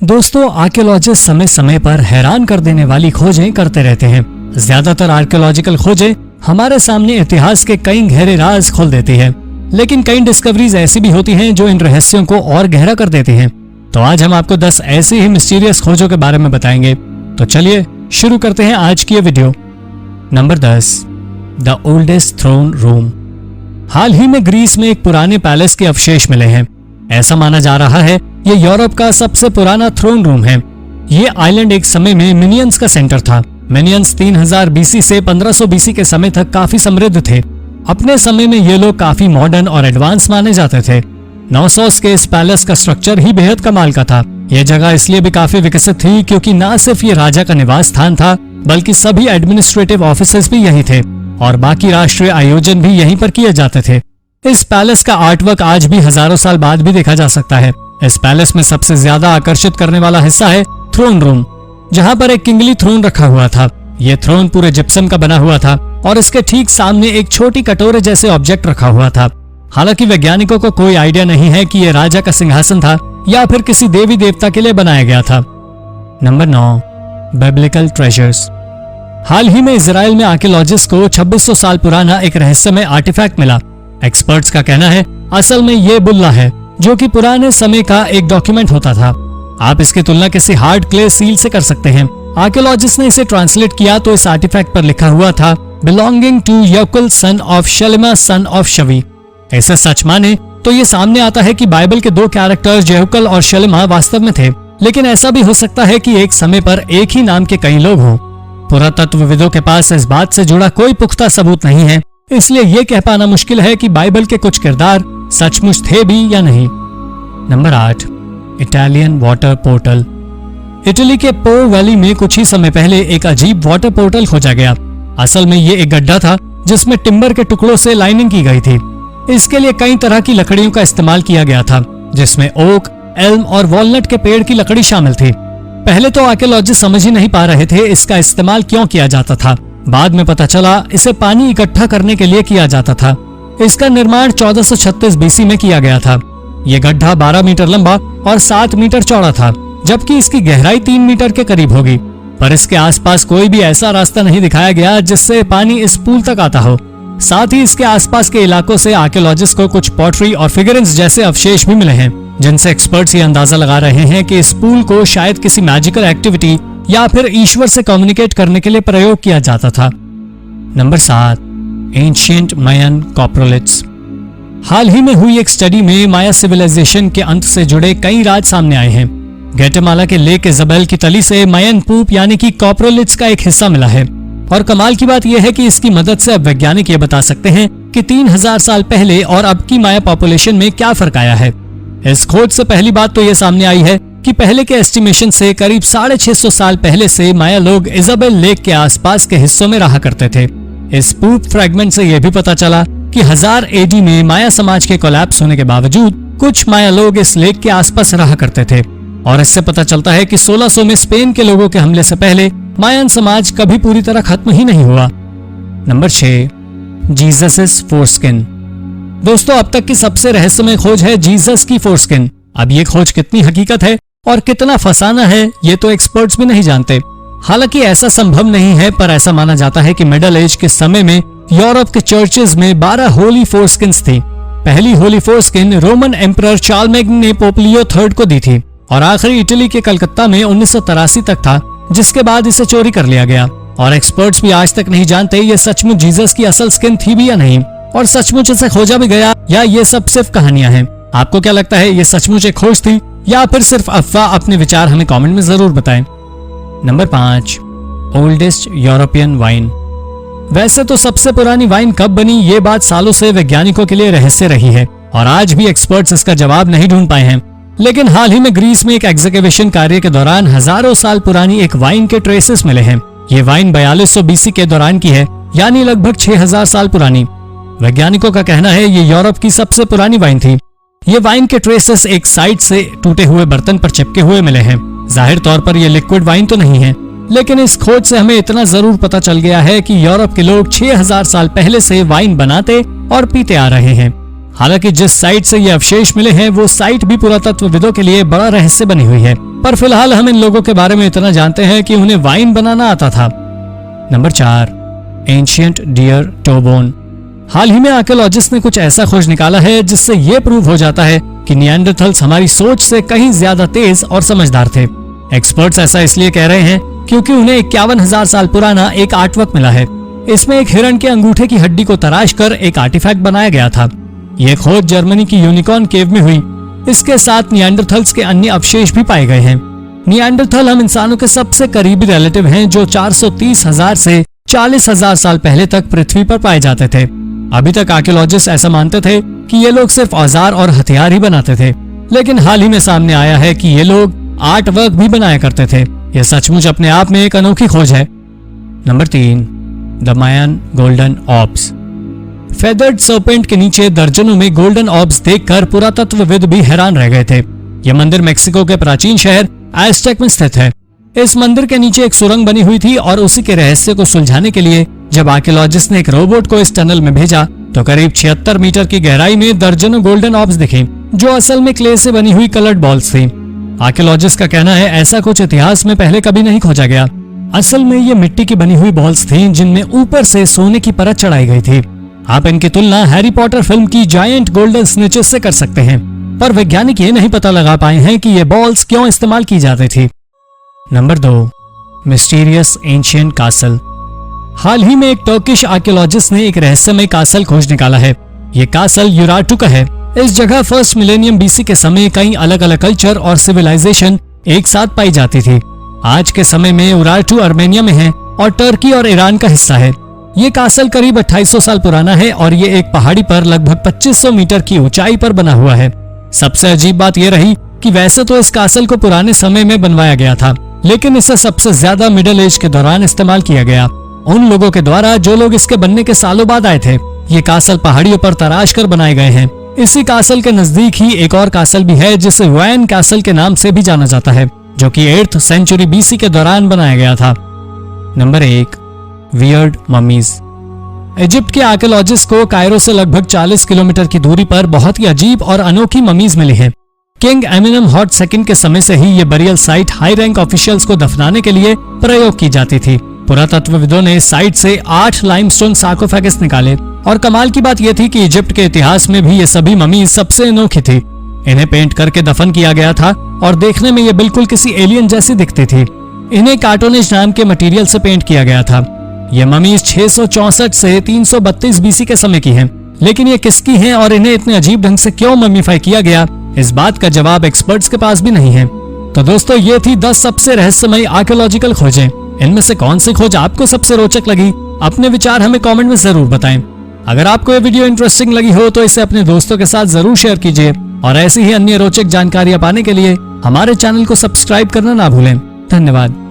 दोस्तों, आर्कियोलॉजिस्ट समय समय पर हैरान कर देने वाली खोजें करते रहते हैं। ज्यादातर आर्कियोलॉजिकल खोजें हमारे सामने इतिहास के कई गहरे राज खोल देती है, लेकिन कई डिस्कवरीज ऐसी भी होती हैं जो इन रहस्यों को और गहरा कर देती हैं। तो आज हम आपको 10 ऐसी ही मिस्टीरियस खोजों के बारे में बताएंगे। तो चलिए शुरू करते हैं आज की ये video. Number 10, the oldest throne room. हाल ही में ग्रीस में एक पुराने पैलेस के अवशेष मिले हैं। ऐसा माना जा रहा है ये यूरोप का सबसे पुराना थ्रोन रूम है। ये आइलैंड एक समय में मिनियंस का सेंटर था। मिनियंस 3000 बीसी से 1500 बीसी के समय तक काफी समृद्ध थे। अपने समय में ये लोग काफी मॉडर्न और एडवांस माने जाते थे। 900 के इस पैलेस का स्ट्रक्चर ही बेहद कमाल का था। यह जगह इसलिए भी काफी विकसित थी क्योंकि न सिर्फ ये राजा का निवास स्थान था, बल्कि सभी एडमिनिस्ट्रेटिव ऑफिसेस भी यही थे और बाकी राष्ट्रीय आयोजन भी यहीं पर किए जाते थे। इस पैलेस का आर्टवर्क आज भी हजारों साल बाद भी देखा जा सकता है। इस पैलेस में सबसे ज्यादा आकर्षित करने वाला हिस्सा है थ्रोन रूम, जहां पर एक किंगली थ्रोन रखा हुआ था। यह थ्रोन पूरे जिप्सम का बना हुआ था और इसके ठीक सामने एक छोटी कटोरे जैसे ऑब्जेक्ट रखा हुआ था। हालांकि वैज्ञानिकों को कोई आइडिया नहीं है कि यह राजा का सिंहासन था या फिर किसी देवी देवता के लिए बनाया गया था। Number 9, biblical treasures. हाल ही में इजराइल में आर्कियोलॉजिस्ट को 2600 साल पुराना एक रहस्यमय आर्टिफैक्ट मिला। एक्सपर्ट्स का कहना है असल में ये बुल्ला है, जो कि पुराने समय का एक डॉक्यूमेंट होता था। आप इसकी तुलना किसी हार्ड क्ले सील से कर सकते हैं। आर्कियोलॉजिस्ट ने इसे ट्रांसलेट किया तो इस आर्टिफैक्ट पर लिखा हुआ था, belonging to Yakul son of Shalema son of Shavi. ऐसे सच माने तो ये सामने आता है कि बाइबल के दो कैरेक्टर्स यहुकल और शलेमा वास्तव में थे, लेकिन ऐसा भी हो सकता है कि एक समय पर एक ही नाम के कई लोग हों। पुरातत्वविदों के पास इस बात से जुड़ा कोई पुख्ता सबूत नहीं है, इसलिए ये कह पाना मुश्किल है कि बाइबल के कुछ किरदार सचमुच थे भी या नहीं। Number 8, Italian water portal. Italy के पो वैली में कुछ ही समय पहले एक अजीब वाटर पोर्टल खोजा गया। असल में ये एक गड्ढा था जिसमें टिम्बर के टुकड़ों से लाइनिंग की गई थी। इसके लिए कई तरह की लकड़ियों का इस्तेमाल किया गया था, जिसमें ओक, एल्म और वॉलनट के पेड़ की लकड़ी शामिल थी। पहले तो आर्कियोलॉजिस्ट समझ ही नहीं पा रहे थे इसका इस्तेमाल क्यों किया जाता था। बाद में पता चला इसे पानी इकट्ठा करने के लिए किया जाता था। इसका निर्माण 1436 बीसी में किया गया था। यह गड्ढा 12 मीटर लंबा और 7 मीटर चौड़ा था, जबकि इसकी गहराई 3 मीटर के करीब होगी। पर इसके आसपास कोई भी ऐसा रास्ता नहीं दिखाया गया जिससे पानी इस पूल तक आता हो। साथ ही इसके आसपास के इलाकों से आर्कियोलॉजिस्ट को कुछ पॉटरी और फिगरिन्स जैसे अवशेष भी मिले हैं, जिनसे एक्सपर्ट्स ये अंदाजा लगा रहे हैं कि इस पूल को शायद किसी मैजिकल एक्टिविटी या फिर ईश्वर से कम्युनिकेट करने के लिए प्रयोग किया जाता था। नंबर 7, एंशिएंट मायन कॉप्रोलिथ्स। हाल ही में हुई एक स्टडी में माया सिविलाइजेशन के अंत से जुड़े कई राज सामने आए हैं। ग्वाटेमाला के लेक इजाबेल की तली से मायन पूप यानी कि कॉप्रोलिथ्स का एक हिस्सा मिला है और कमाल की बात यह है कि इसकी मदद से अब वैज्ञानिक ये बता सकते हैं कि 3000 साल पहले और अब की माया पॉपुलेशन में क्या फर्क आया है। इस खोज से पहली बात तो ये सामने आई है कि पहले के एस्टिमेशन से करीब 650 साल पहले से माया लोग इजाबेल लेक के आसपास के हिस्सों में रहा करते थे। इस पूप फ्रैगमेंट से यह भी पता चला कि 1000 एडी में माया समाज के कोलैप्स होने के बावजूद कुछ माया लोग इस लेक के आसपास रहा करते थे। और इससे पता चलता है कि 1600 में स्पेन के लोगों के हमले से पहले मायन समाज कभी पूरी तरह खत्म ही नहीं हुआ। Number 6, Jesus foreskin. दोस्तों, अब तक की सबसे रहस्यमय खोज है जीसस की फोरस्किन। अब ये खोज कितनी हकीकत है और कितना फसाना है ये तो एक्सपर्ट्स भी नहीं जानते। हालांकि ऐसा संभव नहीं है, पर ऐसा माना जाता है कि मिडल एज के समय में यूरोप के चर्चेज में 12 होली फोरस्किन्स थी। पहली होली फोरस्किन रोमन एम्परर चार्लमेग्न ने पोप लियो III को दी थी और आखिरी इटली के कलकत्ता में 1983 तक था, जिसके बाद इसे चोरी कर लिया गया। और एक्सपर्ट्स भी आज तक नहीं जानते ये सचमुच जीसस की असल स्किन थी भी या नहीं, और सचमुच इसे खोजा भी गया या ये सब सिर्फ कहानियां हैं। आपको क्या लगता है, ये सचमुच एक खोज थी या फिर सिर्फ अफवाह? अपने विचार हमें कमेंट में जरूर बताएं। Number 5, oldest European wine. वैसे तो सबसे पुरानी वाइन कब बनी ये बात सालों से वैज्ञानिकों के लिए रहस्य रही है और आज भी एक्सपर्ट्स इसका जवाब नहीं ढूंढ पाए हैं। लेकिन हाल ही में ग्रीस में एक एग्जीक्यूशन कार्य के दौरान हजारों साल पुरानी एक वाइन के ट्रेसेस मिले हैं। ये वाइन 4200 बीसी के दौरान की है, यानी लगभग 6000 साल पुरानी। वैज्ञानिकों का कहना है ये यूरोप की सबसे पुरानी वाइन थी। ये वाइन के ट्रेसेस एक साइड से टूटे हुए बर्तन पर चिपके हुए मिले हैं। जाहिर तौर पर ये लिक्विड वाइन तो नहीं है, लेकिन इस खोज से हमें इतना जरूर पता चल गया है कि यूरोप के लोग 6000 साल पहले से वाइन बनाते और पीते आ रहे हैं। हालांकि जिस साइट से ये अवशेष मिले हैं वो साइट भी पुरातत्वविदों के लिए बड़ा रहस्य बनी हुई है, पर फिलहाल हम इन लोगों के बारे में इतना जानते हैं कि उन्हें वाइन बनाना आता था। Number 4, ancient deer toe bone. हाल ही में आर्कियोलॉजिस्ट ने कुछ ऐसा खोज निकाला है जिससे ये प्रूव हो जाता है कि निएंडरथल्स हमारी सोच से कहीं ज्यादा तेज और समझदार थे। एक्सपर्ट्स ऐसा इसलिए कह रहे हैं क्योंकि उन्हें 51,000 साल पुराना एक आर्टवर्क मिला है। इसमें एक हिरण के अंगूठे की हड्डी को तराश कर एक आर्टिफैक्ट बनाया गया था। ये खोज जर्मनी की यूनिकॉर्न केव में हुई। इसके साथ निएंडरथल्स के अन्य अवशेष भी पाए गए हैं। निएंडरथल हम इंसानों के सबसे करीबी रिलेटिव हैं जो 430,000 से 40,000 साल पहले तक पृथ्वी पर पाए जाते थे। अभी तक आर्कियोलॉजिस्ट ऐसा मानते थे कि ये लोग सिर्फ औजार और हथियार ही बनाते थे, लेकिन हाल ही में सामने आया है कि ये लोग आर्ट वर्क भी बनाया करते थे। यह सचमुच अपने आप में एक अनोखी खोज है। Number 3, the Mayan golden orbs. Feathered serpent के नीचे दर्जनों में गोल्डन ऑर्ब्स देखकर पुरातत्वविद भी हैरान रह गए थे। यह मंदिर मेक्सिको के प्राचीन शहर एज़टेक में स्थित है। इस मंदिर के नीचे एक सुरंग बनी हुई थी और उसी के रहस्य को सुलझाने के लिए जब आर्कियोलॉजिस्ट ने एक रोबोट को इस टनल में भेजा तो करीब 76 मीटर की गहराई में दर्जनों गोल्डन ऑर्ब्स दिखे जो असल में क्ले से बनी हुई कलर्ड बॉल्स थी। आर्कियोलॉजिस्ट का कहना है ऐसा कुछ इतिहास में पहले कभी नहीं खोजा गया। असल में ये मिट्टी की बनी हुई बॉल्स थी जिनमें ऊपर से सोने की परत चढ़ाई गई थी। आप इनकी तुलना हैरी पॉटर फिल्म की जायंट गोल्डन स्निचेस से कर सकते हैं, पर वैज्ञानिक ये नहीं पता लगा पाए हैं कि ये बॉल्स क्यों इस्तेमाल की जाती थी। Number 2, mysterious ancient castle. हाल ही में एक टर्किश आर्कियोलॉजिस्ट ने एक रहस्यमय कासल खोज निकाला है। ये कासल यूराटू का है। इस जगह फर्स्ट मिलेनियम बीसी के समय कई अलग अलग कल्चर और सिविलाइजेशन एक साथ पाई जाती थी। आज के समय में यूराटू अर्मेनिया में है और टर्की और ईरान का हिस्सा है। ये कासल करीब 2800 साल पुराना है और ये एक पहाड़ी पर लगभग 2500 मीटर की ऊंचाई पर बना हुआ है। सबसे अजीब बात यह रही कि वैसे तो इस कासल को पुराने समय में बनवाया गया था, लेकिन इसे सबसे ज्यादा मिडिल एज के दौरान इस्तेमाल किया गया, उन लोगों के द्वारा जो लोग इसके बनने के सालों बाद आए थे। ये कासल पहाड़ियों पर तराश कर बनाए गए हैं। इसी कासल के नजदीक ही एक और कासल भी है जिसे वैन कासल के नाम से भी जाना जाता है, जो कि 8th सेंचुरी बीसी के दौरान बनाया गया था। Number 1, weird mummies. इजिप्ट के आर्कियोलॉजिस्ट को कायरो से लगभग 40 किलोमीटर की दूरी पर बहुत ही अजीब और अनोखी ममीज मिली है। किंग एमिनमहॉट सेकंड के समय से ही ये burial site high rank officials को दफनाने के लिए प्रयोग की जाती थी। पुरातत्वविदों ने साइट से 8 लाइमस्टोन सार्कोफेगस निकाले और कमाल की बात यह थी कि इजिप्ट के इतिहास में भी ये सभी ममीज सबसे अनोखी थी। इन्हें पेंट करके दफन किया गया था और देखने में ये बिल्कुल किसी एलियन जैसी दिखती थी। इन्हें कार्टोनेज नाम के मटेरियल से पेंट किया गया था। ये ममीज 664 से 332 बीसी के समय की हैं, लेकिन ये किसकी हैं और इन्हें इतने अजीब ढंग से क्यों ममीफाई किया गया, इस बात का जवाब एक्सपर्ट्स के पास भी नहीं है। तो दोस्तों, ये थी 10 सबसे रहस्यमयी आर्कियोलॉजिकल खोजें। इनमें से कौन सी खोज आपको सबसे रोचक लगी? अपने विचार हमें कमेंट में जरूर बताएं। अगर आपको ये वीडियो इंटरेस्टिंग लगी हो तो इसे अपने दोस्तों के साथ जरूर शेयर कीजिए और ऐसी ही अन्य रोचक जानकारियां पाने के लिए हमारे चैनल को सब्सक्राइब करना ना भूलें। धन्यवाद।